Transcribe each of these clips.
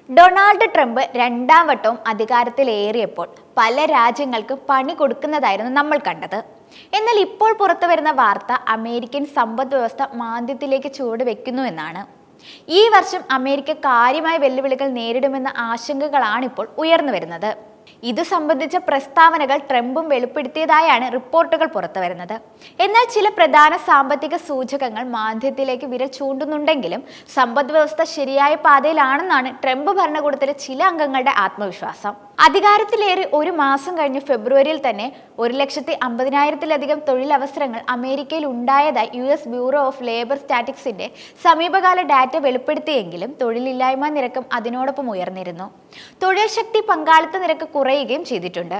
Donald Trump രണ്ടാം വട്ടവും അധികാരത്തിലേറിയപ്പോൾ പല രാജ്യങ്ങൾക്ക് പണി കൊടുക്കുന്നതായിരുന്നു നമ്മൾ കണ്ടത്. എന്നാൽ ഇപ്പോൾ പുറത്തു വരുന്ന വാർത്ത അമേരിക്കൻ സമ്പദ് വ്യവസ്ഥ മാന്ദ്യത്തിലേക്ക് ചുവടുവെക്കുന്നു എന്നാണ്. ഈ വർഷം അമേരിക്ക കാര്യമായ വെല്ലുവിളികൾ നേരിടുമെന്ന ആശങ്കകളാണിപ്പോൾ ഉയർന്നു വരുന്നത്. ഇത് സംബന്ധിച്ച പ്രസ്താവനകൾ ട്രംപും വെളിപ്പെടുത്തിയതായാണ് റിപ്പോർട്ടുകൾ പുറത്തുവരുന്നത്. എന്നാൽ ചില പ്രധാന സാമ്പത്തിക സൂചകങ്ങൾ മാന്ദ്യത്തിലേക്ക് വിരൽ ചൂണ്ടുന്നുണ്ടെങ്കിലും സമ്പദ് വ്യവസ്ഥ ശരിയായ പാതയിലാണെന്നാണ് ട്രംപ് ഭരണകൂടത്തിലെ ചില അംഗങ്ങളുടെ ആത്മവിശ്വാസം. അധികാരത്തിലേറി ഒരു മാസം കഴിഞ്ഞ് ഫെബ്രുവരിയിൽ തന്നെ 1,50,000-ത്തിലധികം തൊഴിലവസരങ്ങൾ അമേരിക്കയിൽ ഉണ്ടായതായി US ബ്യൂറോ ഓഫ് ലേബർ സ്റ്റാറ്റിസ്റ്റിക്സിന്റെ സമീപകാല ഡാറ്റ വെളിപ്പെടുത്തിയെങ്കിലും തൊഴിലില്ലായ്മ നിരക്കും അതിനോടൊപ്പം ഉയർന്നിരുന്നു. തൊഴിൽ ശക്തി പങ്കാളിത്ത നിരക്ക് കുറയുകയും ചെയ്തിട്ടുണ്ട്.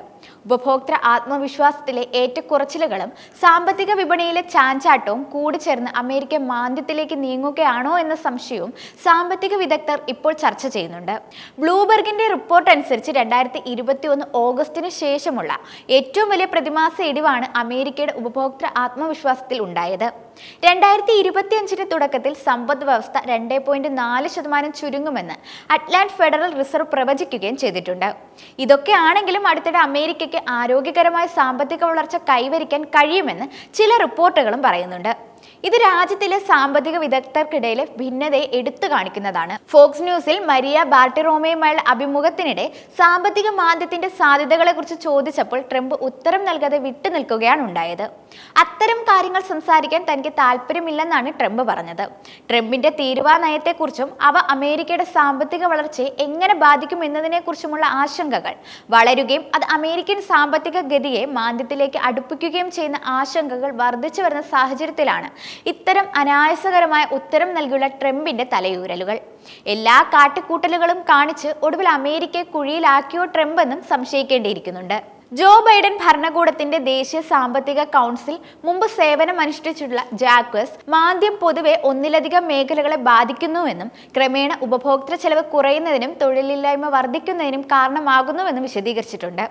ഉപഭോക്തൃ ആത്മവിശ്വാസത്തിലെ ഏറ്റക്കുറച്ചിലുകളും സാമ്പത്തിക വിപണിയിലെ ചാഞ്ചാട്ടവും കൂടിച്ചേർന്ന് അമേരിക്ക മാന്ദ്യത്തിലേക്ക് നീങ്ങുകയാണോ എന്ന സംശയവും സാമ്പത്തിക വിദഗ്ധർ ഇപ്പോൾ ചർച്ച ചെയ്യുന്നുണ്ട്. ബ്ലൂബെർഗിന്റെ റിപ്പോർട്ട് അനുസരിച്ച് 2021 ഓഗസ്റ്റിന് ശേഷമുള്ള ഏറ്റവും വലിയ പ്രതിമാസ ഇടിവാണ് അമേരിക്കയുടെ ഉപഭോക്തൃ ആത്മവിശ്വാസത്തിൽ ഉണ്ടായത്. 2025 തുടക്കത്തിൽ സമ്പദ് വ്യവസ്ഥ 2.4% ചുരുങ്ങുമെന്ന് അറ്റ്ലാന്റ ഫെഡറൽ റിസർവ് പ്രവചിക്കുകയും ചെയ്തിട്ടുണ്ട്. ഇതൊക്കെ ആണെങ്കിലും അടുത്തിടെ അമേരിക്കയ്ക്ക് ആരോഗ്യകരമായ സാമ്പത്തിക വളർച്ച കൈവരിക്കാൻ കഴിയുമെന്ന് ചില റിപ്പോർട്ടുകളും പറയുന്നുണ്ട്. ഇത് രാജ്യത്തിലെ സാമ്പത്തിക വിദഗ്ധർക്കിടയിലെ ഭിന്നതയെ എടുത്തു കാണിക്കുന്നതാണ്. ഫോക്സ് ന്യൂസിൽ മരിയ ബാർട്ടിറോമയുമായുള്ള അഭിമുഖത്തിനിടെ സാമ്പത്തിക മാന്ദ്യത്തിന്റെ സാധ്യതകളെക്കുറിച്ച് ചോദിച്ചപ്പോൾ ട്രംപ് ഉത്തരം നൽകാതെ വിട്ടുനിൽക്കുകയാണ് ഉണ്ടായത്. അത്തരം കാര്യങ്ങൾ സംസാരിക്കാൻ തനിക്ക് താല്പര്യമില്ലെന്നാണ് ട്രംപ് പറഞ്ഞത്. ട്രംപിന്റെ തീരുവ നയത്തെക്കുറിച്ചും അവ അമേരിക്കയുടെ സാമ്പത്തിക വളർച്ചയെ എങ്ങനെ ബാധിക്കും എന്നതിനെക്കുറിച്ചുമുള്ള ആശങ്കകൾ വളരുകയും അത് അമേരിക്കൻ സാമ്പത്തിക ഗതിയെ മാന്ദ്യത്തിലേക്ക് അടുപ്പിക്കുകയും ചെയ്യുന്ന ആശങ്കകൾ വർദ്ധിച്ചു വരുന്ന സാഹചര്യത്തിലാണ് ഇത്തരം അനായാസകരമായ ഉത്തരം നൽകിയുള്ള ട്രംപിന്റെ തലയൂരലുകൾ. എല്ലാ കാട്ടിക്കൂട്ടലുകളും കാണിച്ച് ഒടുവിൽ അമേരിക്കയെ കുഴിയിലാക്കിയോ ട്രംപ് എന്നും സംശയിക്കേണ്ടിയിരിക്കുന്നുണ്ട്. ജോ ബൈഡൻ ഭരണകൂടത്തിന്റെ ദേശീയ സാമ്പത്തിക കൗൺസിൽ മുമ്പ് സേവനം അനുഷ്ഠിച്ചിട്ടുള്ള ജാക്വസ് മാന്ദ്യം പൊതുവെ ഒന്നിലധികം മേഖലകളെ ബാധിക്കുന്നുവെന്നും ക്രമേണ ഉപഭോക്തൃ ചെലവ് കുറയുന്നതിനും തൊഴിലില്ലായ്മ വർദ്ധിക്കുന്നതിനും കാരണമാകുന്നുവെന്നും വിശദീകരിച്ചിട്ടുണ്ട്.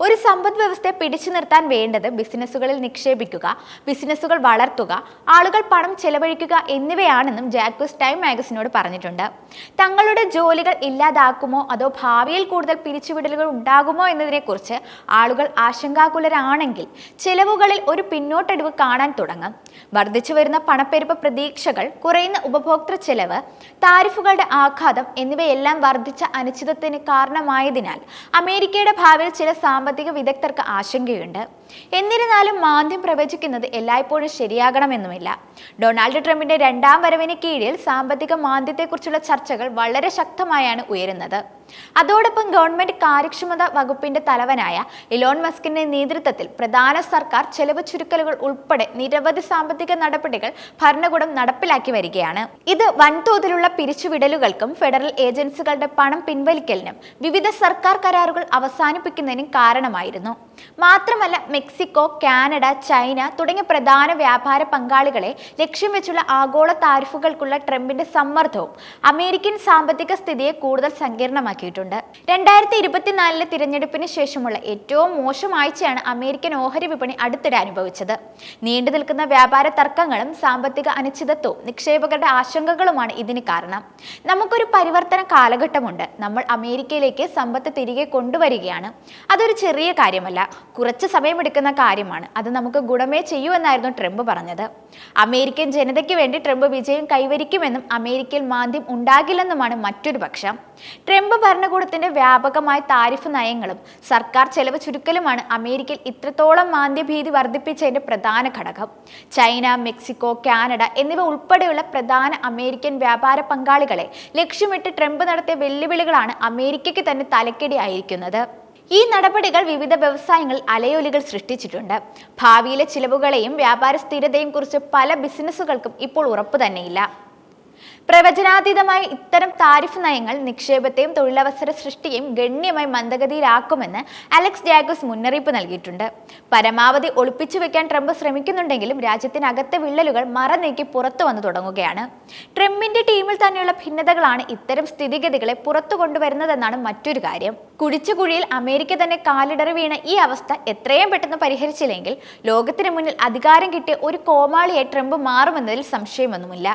ഒരു സമ്പദ് വ്യവസ്ഥയെ പിടിച്ചു നിർത്താൻ വേണ്ടത് ബിസിനസ്സുകളിൽ നിക്ഷേപിക്കുക, ബിസിനസ്സുകൾ വളർത്തുക, ആളുകൾ പണം ചെലവഴിക്കുക എന്നിവയാണെന്നും ജാക്വസ് ടൈം മാഗസിനോട് പറഞ്ഞിട്ടുണ്ട്. തങ്ങളുടെ ജോലികൾ ഇല്ലാതാക്കുമോ അതോ ഭാവിയിൽ കൂടുതൽ പിരിച്ചുവിടലുകൾ ഉണ്ടാകുമോ എന്നതിനെക്കുറിച്ച് ആളുകൾ ആശങ്കാകുലരാണെങ്കിൽ ചെലവുകളിൽ ഒരു പിന്നോട്ടടിവ് കാണാൻ തുടങ്ങും. വർദ്ധിച്ചു വരുന്ന പണപ്പെരുപ്പ പ്രതീക്ഷകൾ, കുറയുന്ന ഉപഭോക്തൃ ചെലവ്, താരിഫുകളുടെ ആഘാതം എന്നിവയെല്ലാം വർദ്ധിച്ച അനിശ്ചിതത്വത്തിന് കാരണമായതിനാൽ അമേരിക്കയുടെ ഭാവിയിൽ ചില സാമ്പത്തിക വിദഗ്ധർക്ക് ആശങ്കയുണ്ട്. എന്നിരുന്നാലും മാന്ദ്യം പ്രവചിക്കുന്നത് എല്ലായ്പ്പോഴും ശരിയാകണമെന്നുമില്ല. ഡൊണാൾഡ് ട്രംപിന്റെ രണ്ടാം വരവിന് കീഴിൽ സാമ്പത്തിക മാന്ദ്യത്തെക്കുറിച്ചുള്ള ചർച്ചകൾ വളരെ ശക്തമായാണ് ഉയരുന്നത്. അതോടൊപ്പം ഗവൺമെന്റ് കാര്യക്ഷമത വകുപ്പിന്റെ തലവനായ ഇലോൺ മസ്കിന്റെ നേതൃത്വത്തിൽ പ്രധാന സർക്കാർ ചെലവ് ചുരുക്കലുകൾ ഉൾപ്പെടെ നിരവധി സാമ്പത്തിക നടപടികൾ ഭരണകൂടം നടപ്പിലാക്കി വരികയാണ്. ഇത് വൻതോതിലുള്ള പിരിച്ചുവിടലുകൾക്കും ഫെഡറൽ ഏജൻസികളുടെ പണം പിൻവലിക്കലിനും വിവിധ സർക്കാർ കരാറുകൾ അവസാനിപ്പിക്കുന്നതിനും കാരണമായിരുന്നു. മാത്രമല്ല മെക്സിക്കോ, കാനഡ, ചൈന തുടങ്ങിയ പ്രധാന വ്യാപാര പങ്കാളികളെ ലക്ഷ്യം വെച്ചുള്ള ആഗോള താരിഫുകൾക്കുള്ള ട്രംപിന്റെ സമ്മർദ്ദവും അമേരിക്കൻ സാമ്പത്തിക സ്ഥിതിയെ കൂടുതൽ സങ്കീർണമാക്കിയിട്ടുണ്ട്. 2024 തിരഞ്ഞെടുപ്പിന് ശേഷമുള്ള ഏറ്റവും മോശം ആഴ്ചയാണ് അമേരിക്കൻ ഓഹരി വിപണി അടുത്തിടെ അനുഭവിച്ചത്. നീണ്ടു നിൽക്കുന്ന വ്യാപാര തർക്കങ്ങളും സാമ്പത്തിക അനിശ്ചിതത്വവും നിക്ഷേപകരുടെ ആശങ്കകളുമാണ് ഇതിന് കാരണം. നമുക്കൊരു പരിവർത്തന കാലഘട്ടമുണ്ട്. നമ്മൾ അമേരിക്കയിലേക്ക് സമ്പത്ത് തിരികെ കൊണ്ടുവരികയാണ്. അതൊരു ചെറിയ കാര്യമല്ല, കുറച്ച് സമയമെടുക്കുന്ന കാര്യമാണ്. അത് നമുക്ക് ഗുണമേ ചെയ്യൂ എന്നായിരുന്നു ട്രംപ് പറഞ്ഞത്. അമേരിക്കൻ ജനതയ്ക്ക് വേണ്ടി ട്രംപ് വിജയം കൈവരിക്കുമെന്നും അമേരിക്കയിൽ മാന്ദ്യം ഉണ്ടാകില്ലെന്നുമാണ് മറ്റൊരു പക്ഷം. ട്രംപ് ഭരണകൂടത്തിന്റെ വ്യാപകമായ താരിഫ് നയങ്ങളും സർക്കാർ ചെലവ് ചുരുക്കലുമാണ് അമേരിക്കയിൽ ഇത്രത്തോളം മാന്ദ്യഭീതി വർദ്ധിപ്പിച്ചതിന്റെ പ്രധാന ഘടകം. ചൈന, മെക്സിക്കോ, കാനഡ എന്നിവ ഉൾപ്പെടെയുള്ള പ്രധാന അമേരിക്കൻ വ്യാപാര പങ്കാളികളെ ലക്ഷ്യമിട്ട് ട്രംപ് നടത്തിയ വെല്ലുവിളികളാണ് അമേരിക്കയ്ക്ക് തന്നെ തലക്കടിയായിരിക്കുന്നത്. ഈ നടപടികൾ വിവിധ വ്യവസായങ്ങളിൽ അലയൊലികൾ സൃഷ്ടിച്ചിട്ടുണ്ട്. ഭാവിയിലെ ചിലവുകളെയും വ്യാപാര സ്ഥിരതയും കുറിച്ച് പല ബിസിനസ്സുകൾക്കും ഇപ്പോൾ ഉറപ്പു തന്നെയില്ല. പ്രവചനാതീതമായ ഇത്തരം താരിഫ് നയങ്ങൾ നിക്ഷേപത്തെയും തൊഴിലവസര സൃഷ്ടിയെയും ഗണ്യമായി മന്ദഗതിയിലാക്കുമെന്ന് അലക്സ് ജാക്വസ് മുന്നറിയിപ്പ് നൽകിയിട്ടുണ്ട്. പരമാവധി ഒളിപ്പിച്ചു വെക്കാൻ ട്രംപ് ശ്രമിക്കുന്നുണ്ടെങ്കിലും രാജ്യത്തിനകത്തെ വിള്ളലുകൾ മറനീക്കി പുറത്തു വന്നു തുടങ്ങുകയാണ്. ട്രംപിന്റെ ടീമിൽ തന്നെയുള്ള ഭിന്നതകളാണ് ഇത്തരം സ്ഥിതിഗതികളെ പുറത്തു കൊണ്ടുവരുന്നതെന്നാണ് മറ്റൊരു കാര്യം. കുഴിച്ചുകുഴിയിൽ അമേരിക്ക തന്നെ കാലിടറി വീണ ഈ അവസ്ഥ എത്രയും പെട്ടെന്ന് പരിഹരിച്ചില്ലെങ്കിൽ ലോകത്തിന് മുന്നിൽ അധികാരം കിട്ടിയ ഒരു കോമാളിയായി ട്രംപ് മാറുമെന്നതിൽ സംശയമൊന്നുമില്ല.